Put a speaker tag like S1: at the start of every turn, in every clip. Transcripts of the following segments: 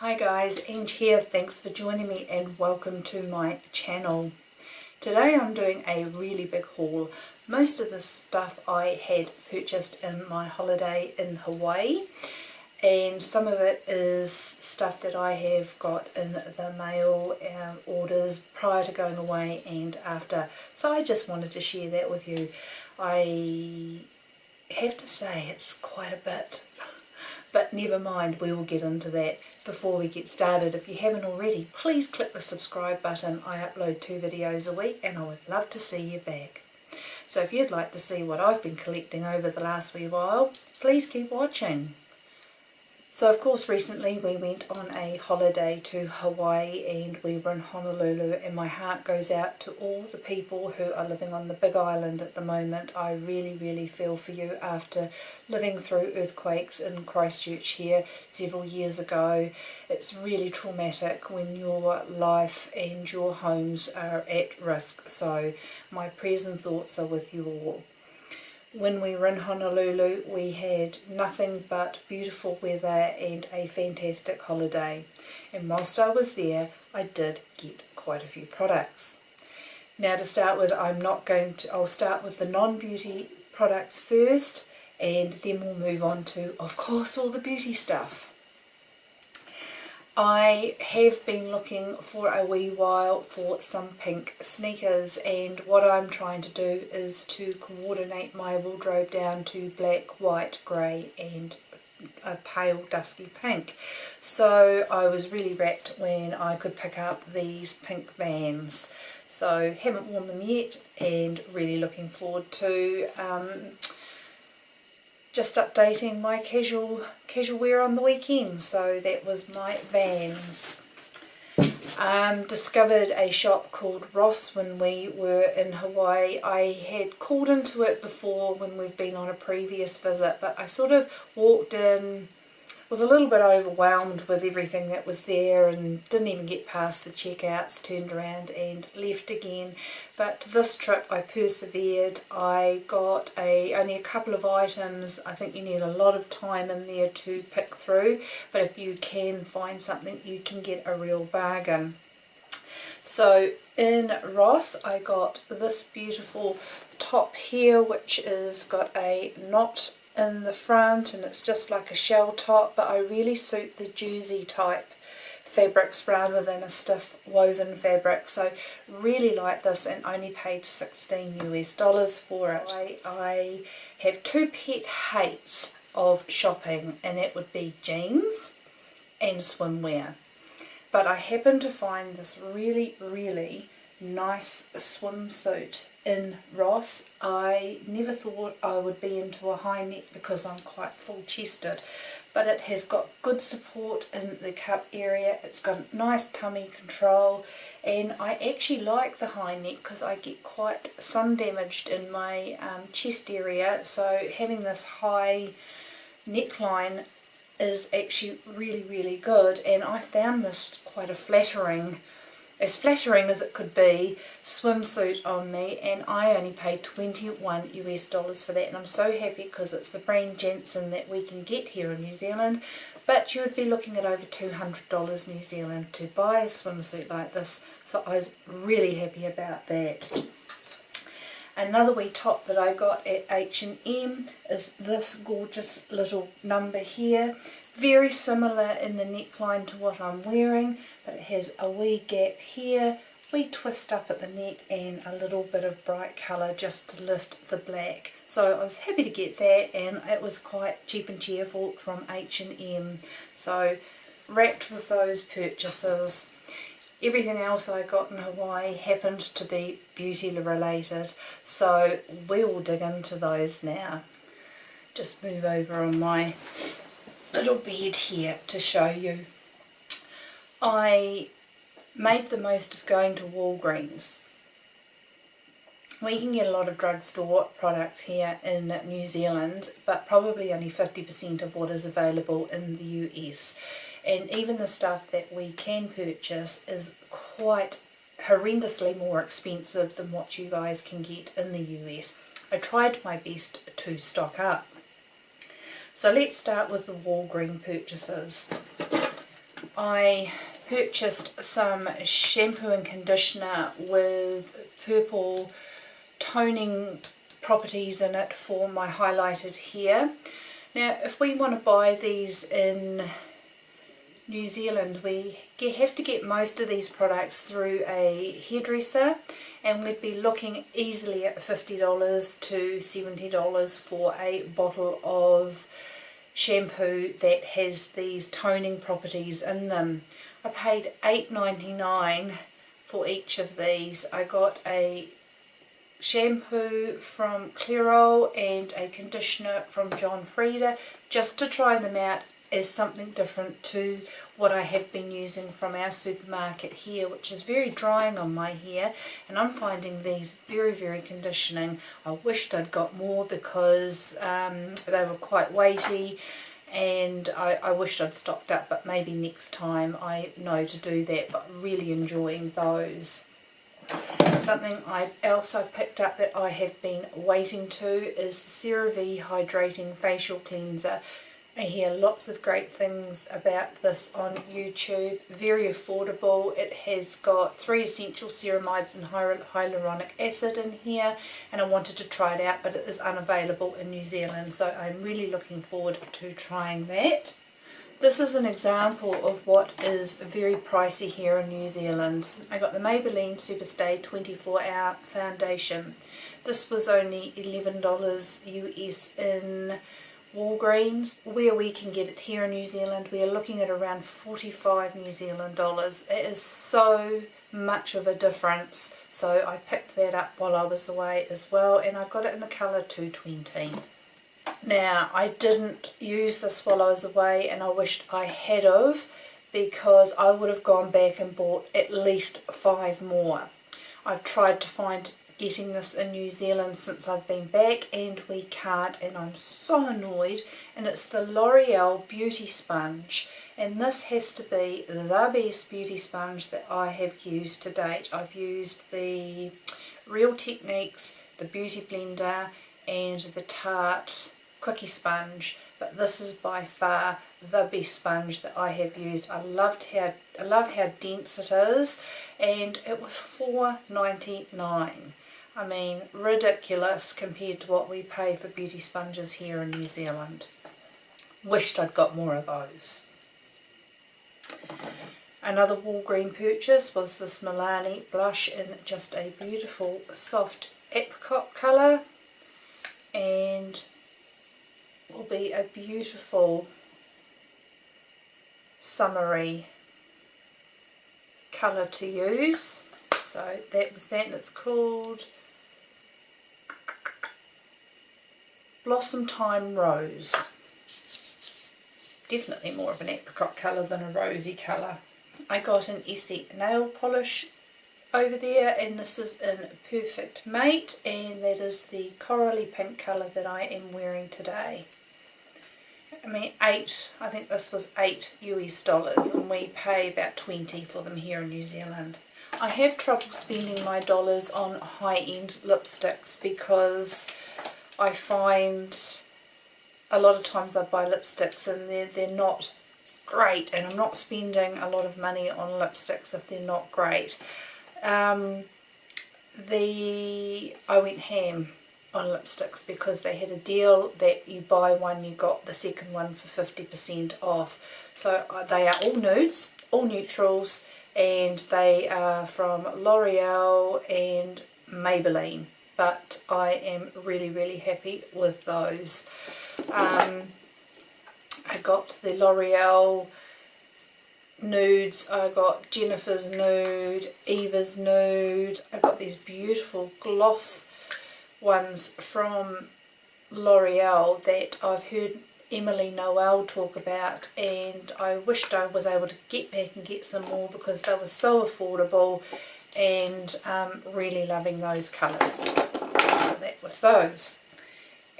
S1: Hi guys, Ange here. Thanks for joining me and welcome to my channel. Today I'm doing a really big haul. Most of the stuff I had purchased in my holiday in Hawaii, and some of it is stuff that I have got in the mail orders prior to going away and after. So I just wanted to share that with you. I have to say it's quite a bit. But never mind, we will get into that. Before we get started, if you haven't already, please click the subscribe button. I upload 2 videos a week and I would love to see you back. So if you'd like to see what I've been collecting over the last wee while, please keep watching. So of course recently we went on a holiday to Hawaii and we were in Honolulu, and my heart goes out to all the people who are living on the Big Island at the moment. I really feel for you after living through earthquakes in Christchurch here several years ago. It's really traumatic when your life and your homes are at risk, so my prayers and thoughts are with you all. When we were in Honolulu, we had nothing but beautiful weather and a fantastic holiday. And whilst I was there, I did get quite a few products. Now to start with, I'll start with the non-beauty products first, and then we'll move on to, of course, all the beauty stuff. I have been looking for a wee while for some pink sneakers, and what I'm trying to do is to coordinate my wardrobe down to black, white, grey and a pale dusky pink. So I was really rapt when I could pick up these pink Vans. So haven't worn them yet and really looking forward to just updating my casual wear on the weekend. So that was my Vans. Discovered a shop called Ross when we were in Hawaii. I had called into it before when we've been on a previous visit, but I sort of walked in, was a little bit overwhelmed with everything that was there and didn't even get past the checkouts, turned around and left again. But this trip I persevered. I got only a couple of items. I think you need a lot of time in there to pick through, but if you can find something, you can get a real bargain. So in Ross I got this beautiful top here, which has got a knot in the front and it's just like a shell top, but I really suit the jersey type fabrics rather than a stiff woven fabric, so really like this and only paid $16 US for it. I have 2 pet hates of shopping, and that would be jeans and swimwear, but I happened to find this really nice swimsuit in Ross. I never thought I would be into a high neck because I'm quite full chested, but it has got good support in the cup area. It's got nice tummy control, and I actually like the high neck because I get quite sun damaged in my chest area, so having this high neckline is actually really good, and I found this quite a flattering as it could be, swimsuit on me, and I only paid $21 US for that, and I'm so happy because it's the brand Jensen that we can get here in New Zealand, but you would be looking at over $200 New Zealand to buy a swimsuit like this, so I was really happy about that. Another wee top that I got at H&M is this gorgeous little number here. Very similar in the neckline to what I'm wearing, but it has a wee gap here, wee twist up at the neck, and a little bit of bright colour just to lift the black. So I was happy to get that, and it was quite cheap and cheerful from H&M. So wrapped with those purchases. Everything else I got in Hawaii happened to be beauty related, so we will dig into those now. Just move over on my little bed here to show you. I made the most of going to Walgreens. We can get a lot of drugstore products here in New Zealand, but probably only 50% of what is available in the US. And even the stuff that we can purchase is quite horrendously more expensive than what you guys can get in the US. I tried my best to stock up. So let's start with the Walgreens purchases. I purchased some shampoo and conditioner with purple toning properties in it for my highlighted hair. Now if we want to buy these in New Zealand, we have to get most of these products through a hairdresser, and we'd be looking easily at $50 to $70 for a bottle of shampoo that has these toning properties in them. I paid $8.99 for each of these. I got a shampoo from Clairol and a conditioner from John Frieda just to try them out as something different to what I have been using from our supermarket here, which is very drying on my hair, and I'm finding these very, very conditioning. I wished I'd got more because they were quite weighty, and I wished I'd stocked up, but maybe next time I know to do that. But really enjoying those. Something else I picked up that I have been waiting to is the CeraVe Hydrating Facial Cleanser. I hear lots of great things about this on YouTube. Very affordable. It has got 3 essential ceramides and hyaluronic acid in here, and I wanted to try it out, but it is unavailable in New Zealand, so I'm really looking forward to trying that. This is an example of what is very pricey here in New Zealand. I got the Maybelline Superstay 24-hour foundation. This was only $11 US in Walgreens. Where we can get it here in New Zealand, we are looking at around 45 New Zealand dollars. It is so much of a difference, so I picked that up while I was away as well, and I got it in the colour 220. Now, I didn't use this while I was away, and I wished I had of, because I would have gone back and bought at least 5 more. I've tried to find getting this in New Zealand since I've been back, and we can't, and I'm so annoyed. And it's the L'Oreal Beauty Sponge, and this has to be the best beauty sponge that I have used to date. I've used the Real Techniques, the Beauty Blender, and the Tarte Quickie Sponge, but this is by far the best sponge that I have used. I love how dense it is, and it was $4.99. I mean, ridiculous compared to what we pay for beauty sponges here in New Zealand. Wished I'd got more of those. Another Walgreen purchase was this Milani blush in just a beautiful soft apricot colour, and will be a beautiful summery colour to use. So that was that, and it's called Blossom Time Rose. It's definitely more of an apricot colour than a rosy colour. I got an Essie nail polish over there, and this is in Perfect Mate, and that is the corally pink colour that I am wearing today. I mean, I think this was $8 US, and we pay about 20 for them here in New Zealand. I have trouble spending my dollars on high-end lipsticks because I find a lot of times I buy lipsticks and they're not great, and I'm not spending a lot of money on lipsticks if they're not great. I went ham on lipsticks because they had a deal that you buy one, you got the second one for 50% off. So they are all nudes, all neutrals, and they are from L'Oreal and Maybelline, but I am really, really happy with those. I got the L'Oreal nudes, I got Jennifer's nude, Eva's nude. I got these beautiful gloss ones from L'Oreal that I've heard Emily Noel talk about, and I wished I was able to get back and get some more because they were so affordable, and really loving those colours. So that was those,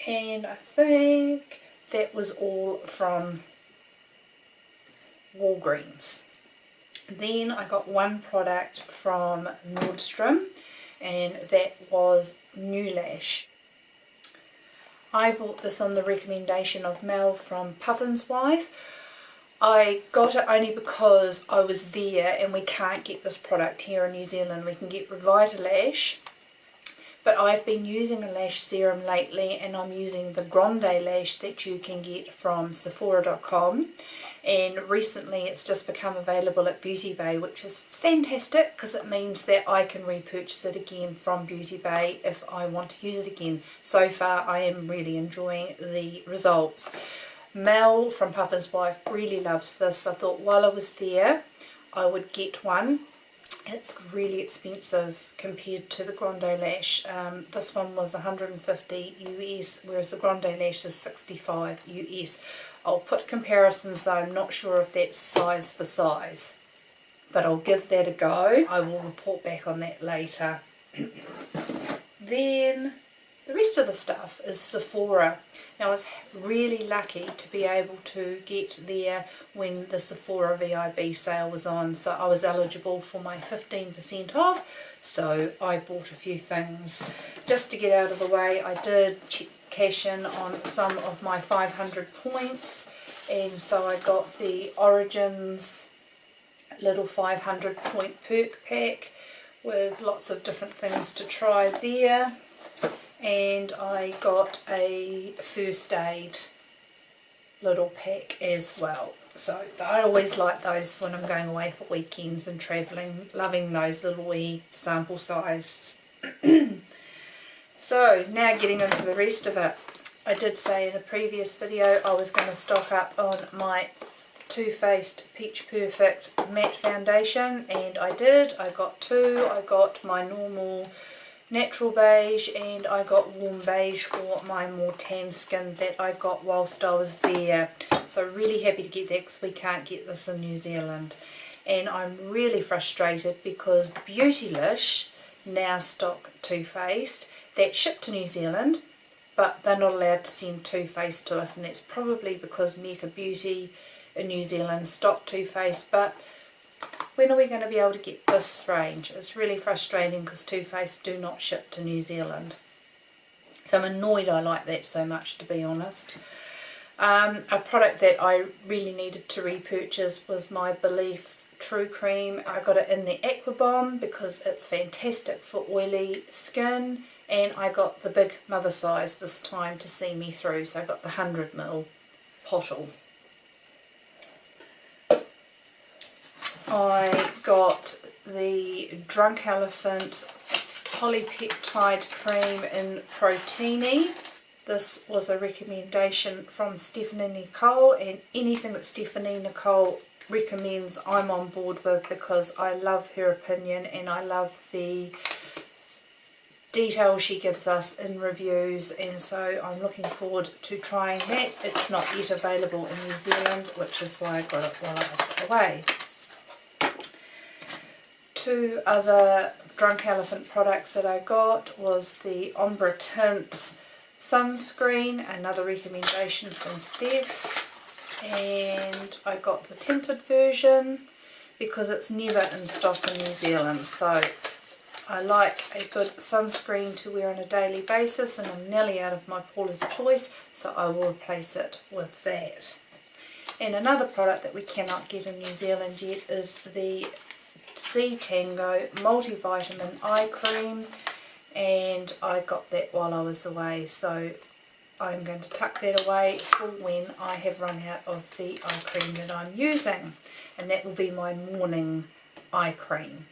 S1: and I think that was all from Walgreens. Then I got one product from Nordstrom, and that was New Lash. I bought this on the recommendation of Mel from Puffin's Wife. I got it only because I was there and we can't get this product here in New Zealand. We can get Beautylish, but I've been using a lash serum lately, and I'm using the Grande lash that you can get from Sephora.com. And recently it's just become available at Beauty Bay, which is fantastic because it means that I can repurchase it again from Beauty Bay if I want to use it again. So far I am really enjoying the results. Mel from Papa's Wife really loves this. I thought while I was there I would get one. It's really expensive compared to the Grande lash. This one was 150 US, whereas the Grande lash is 65 US. I'll put comparisons though. I'm not sure if that's size for size, but I'll give that a go. I will report back on that later. Then the rest of the stuff is Sephora. Now I was really lucky to be able to get there when the Sephora VIB sale was on, so I was eligible for my 15% off, so I bought a few things. Just to get out of the way, I did cash in on some of my 500 points, and so I got the Origins little 500 point perk pack with lots of different things to try there. And I got a first aid little pack as well. So I always like those when I'm going away for weekends and travelling, loving those little wee sample sizes. So now getting into the rest of it. I did say in a previous video I was going to stock up on my Too Faced Peach Perfect matte foundation, and I did. I got two. I got my normal natural beige and I got warm beige for my more tan skin that I got whilst I was there. So really happy to get that because we can't get this in New Zealand. And I'm really frustrated because Beautylish now stock Too Faced that ship to New Zealand, but they're not allowed to send Too Faced to us, and that's probably because Mecca Beauty in New Zealand stock Too Faced, but when are we going to be able to get this range? It's really frustrating because Too Faced do not ship to New Zealand. So I'm annoyed I like that so much, to be honest. A product that I really needed to repurchase was my Belief True Cream. I got it in the Aqua Bomb because it's fantastic for oily skin, and I got the big mother size this time to see me through, so I got the 100ml bottle. I got the Drunk Elephant Polypeptide Cream in Protini. This was a recommendation from Stephanie Nicole, and anything that Stephanie Nicole recommends I'm on board with because I love her opinion and I love the detail she gives us in reviews, and so I'm looking forward to trying that. It's not yet available in New Zealand, which is why I got it while I was away. Two other Drunk Elephant products that I got was the Ombre Tint sunscreen, another recommendation from Steph, and I got the tinted version because it's never in stock in New Zealand, so I like a good sunscreen to wear on a daily basis, and I'm nearly out of my Paula's Choice, so I will replace it with that. And another product that we cannot get in New Zealand yet is the C Tango multivitamin eye cream, and I got that while I was away, so I'm going to tuck that away for when I have run out of the eye cream that I'm using, and that will be my morning eye cream.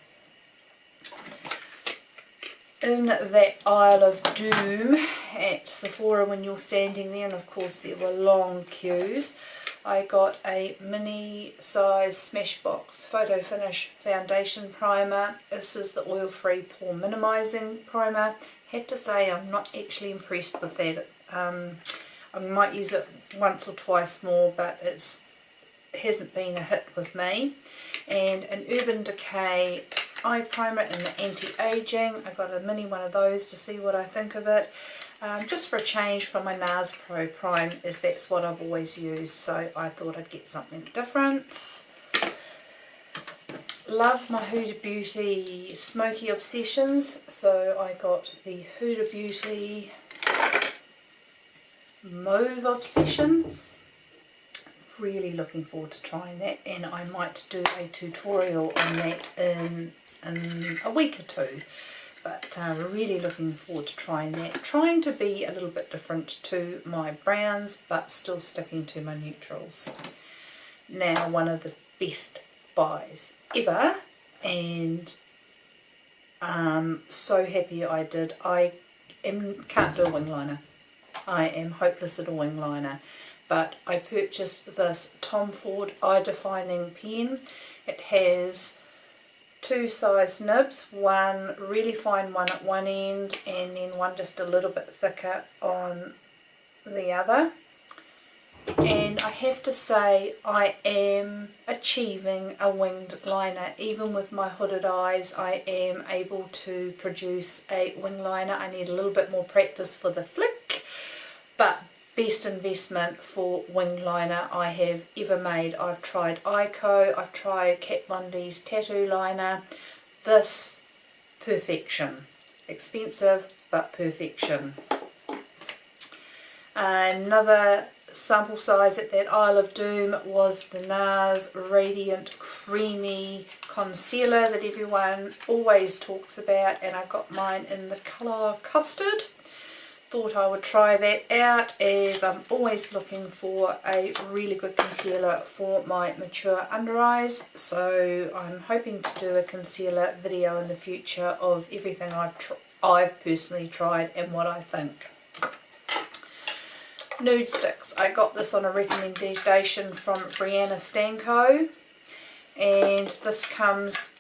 S1: In that aisle of doom at Sephora when you're standing there, and of course there were long queues, I got a mini size Smashbox Photo Finish Foundation Primer. This is the oil-free pore minimizing primer. Have to say I'm not actually impressed with that. I might use it once or twice more, but it hasn't been a hit with me. And an Urban Decay eye primer in the anti-aging. I got a mini one of those to see what I think of it. Just for a change from my NARS Pro Prime, as that's what I've always used, so I thought I'd get something different. Love my Huda Beauty Smoky Obsessions, so I got the Huda Beauty Mauve Obsessions really looking forward to trying that, and I might do a tutorial on that in a week or two. But really looking forward to trying that. Trying to be a little bit different to my browns, but still sticking to my neutrals. Now, one of the best buys ever, and I'm so happy I did. Can't do a wing liner. I am hopeless at a wing liner. But I purchased this Tom Ford Eye Defining pen. It has two size nibs, one really fine one at one end and then one just a little bit thicker on the other. And I have to say I am achieving a winged liner. Even with my hooded eyes, I am able to produce a wing liner. I need a little bit more practice for the flick, but best investment for wing liner I have ever made. I've tried Ico, I've tried Kat Von D's tattoo liner. This, perfection. Expensive, but perfection. Another sample size at that Isle of Doom was the NARS Radiant Creamy Concealer that everyone always talks about, and I got mine in the colour Custard. Thought I would try that out, as I'm always looking for a really good concealer for my mature under eyes. So I'm hoping to do a concealer video in the future of everything I've personally tried and what I think. Nude sticks. I got this on a recommendation from Brianna Stanko, and this comes,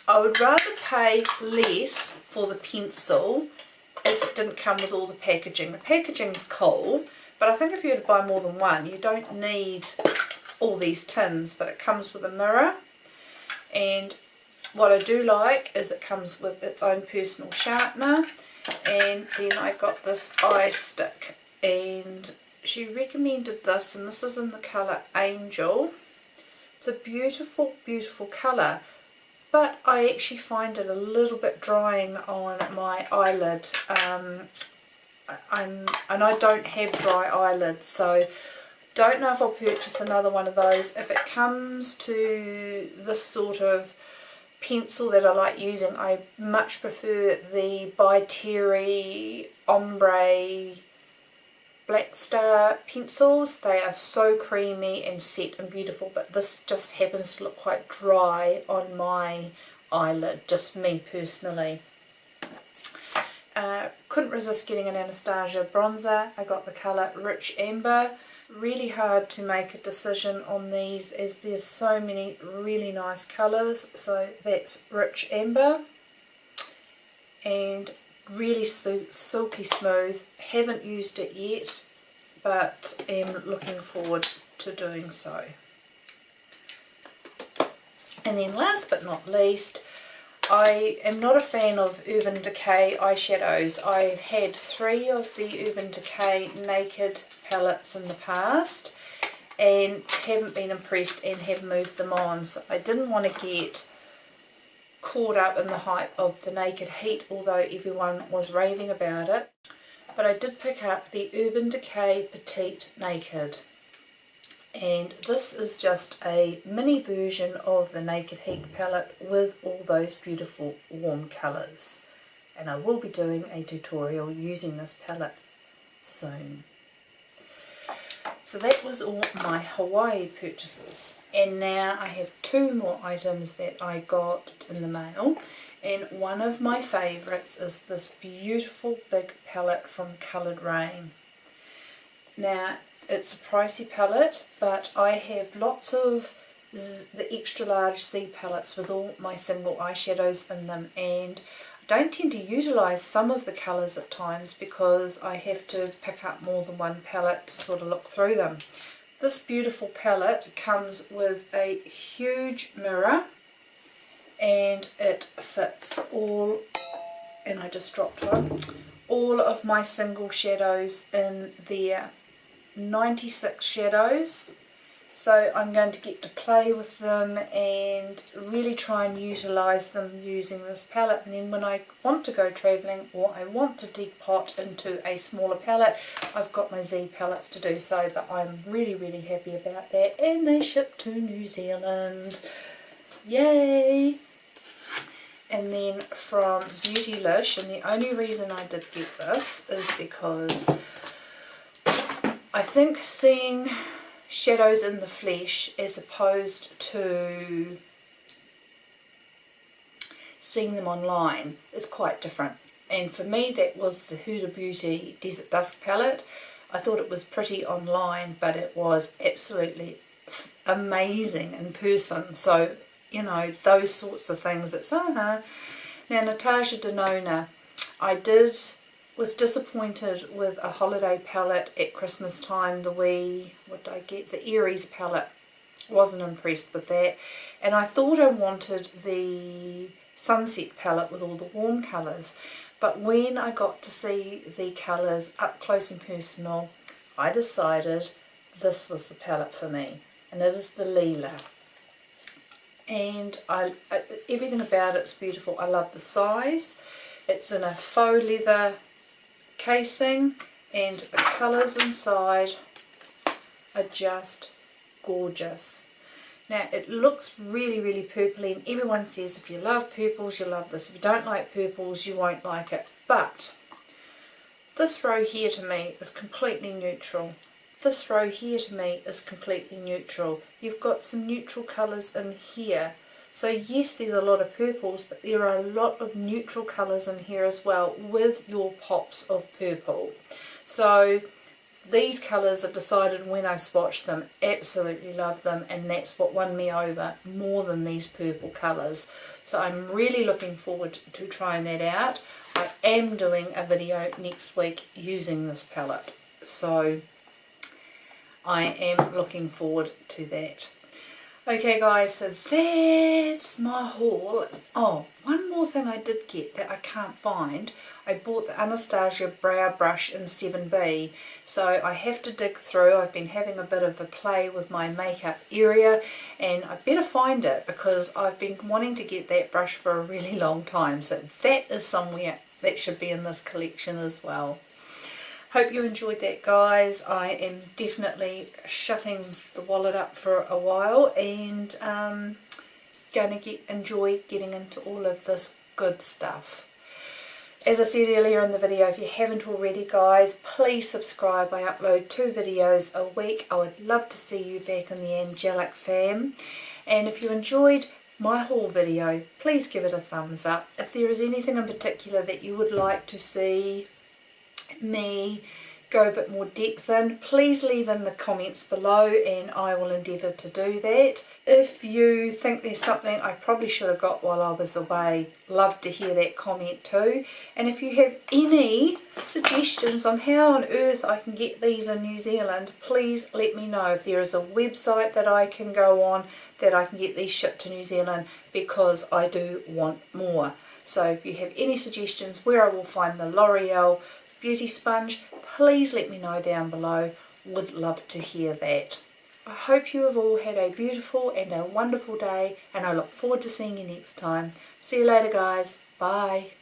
S1: I would rather pay less for the pencil if it didn't come with all the packaging. The packaging's cool, but I think if you had to buy more than one, you don't need all these tins. But it comes with a mirror, and what I do like is it comes with its own personal sharpener. And then I got this eye stick, and she recommended this, and this is in the colour Angel. It's a beautiful, beautiful colour, but I actually find it a little bit drying on my eyelid. And I don't have dry eyelids, so don't know if I'll purchase another one of those. If it comes to this sort of pencil that I like using, I much prefer the By Terry Ombre Black Star pencils. They are so creamy and set and beautiful, but this just happens to look quite dry on my eyelid, just me personally. Couldn't resist getting an Anastasia bronzer. I got the colour Rich Amber. Really hard to make a decision on these as there's so many really nice colours. So that's Rich Amber, and really silky smooth. Haven't used it yet, but am looking forward to doing so. And then last but not least, I am not a fan of Urban Decay eyeshadows. I've had 3 of the Urban Decay Naked palettes in the past and haven't been impressed and have moved them on. So I didn't want to get caught up in the hype of the Naked Heat, although everyone was raving about it. But I did pick up the Urban Decay Petite Naked, and this is just a mini version of the Naked Heat palette with all those beautiful warm colours, and I will be doing a tutorial using this palette soon. So that was all my Hawaii purchases. And now I have 2 more items that I got in the mail, and one of my favourites is this beautiful big palette from Coloured Rain. Now it's a pricey palette, but I have lots of the extra large Z palettes with all my single eyeshadows in them, and I don't tend to utilise some of the colours at times because I have to pick up more than one palette to sort of look through them. This beautiful palette comes with a huge mirror, and it fits all, and I just dropped one, all of my single shadows in there. 96 shadows, So I'm going to get to play with them and really try and utilise them using this palette. And then when I want to go travelling or I want to depot into a smaller palette, I've got my Z palettes to do so. But I'm really, really happy about that. And they ship to New Zealand. Yay! And then from Beautylish, and the only reason I did get this is because I think seeing shadows in the flesh as opposed to seeing them online is quite different. And for me, that was the Huda Beauty Desert Dusk palette. I thought it was pretty online, but it was absolutely amazing in person. So, you know, those sorts of things. It's Now, Natasha Denona, was disappointed with a holiday palette at Christmas time. What did I get? The Aries palette. Wasn't impressed with that. And I thought I wanted the Sunset palette with all the warm colours. But when I got to see the colours up close and personal, I decided this was the palette for me. And this is the Lila. And everything about it's beautiful. I love the size. It's in a faux leather casing, and the colours inside are just gorgeous. Now it looks really, really purpley, and everyone says if you love purples you love this. If you don't like purples you won't like it. But this row here to me is completely neutral. This row here to me is completely neutral. You've got some neutral colours in here. So yes, there's a lot of purples, but there are a lot of neutral colours in here as well with your pops of purple. So these colours are decided when I swatched them. Absolutely love them, and that's what won me over more than these purple colours. So I'm really looking forward to trying that out. I am doing a video next week using this palette. So I am looking forward to that. Okay guys, so that's my haul. Oh, one more thing I did get that I can't find. I bought the Anastasia Brow Brush in 7B. So I have to dig through. I've been having a bit of a play with my makeup area, and I better find it because I've been wanting to get that brush for a really long time. So that is somewhere that should be in this collection as well. Hope you enjoyed that, guys. I am definitely shutting the wallet up for a while and going to enjoy getting into all of this good stuff. As I said earlier in the video, if you haven't already, guys, please subscribe. I upload 2 videos a week. I would love to see you back in the angelic fam. And if you enjoyed my haul video, please give it a thumbs up. If there is anything in particular that you would like to see me go a bit more depth in, please leave in the comments below and I will endeavour to do that. If you think there's something I probably should have got while I was away, love to hear that comment too. And if you have any suggestions on how on earth I can get these in New Zealand, please let me know. If there is a website that I can go on that I can get these shipped to New Zealand, because I do want more. So if you have any suggestions where I will find the L'Oreal Beauty Sponge, please let me know down below. Would love to hear that. I hope you have all had a beautiful and a wonderful day, and I look forward to seeing you next time. See you later, guys. Bye.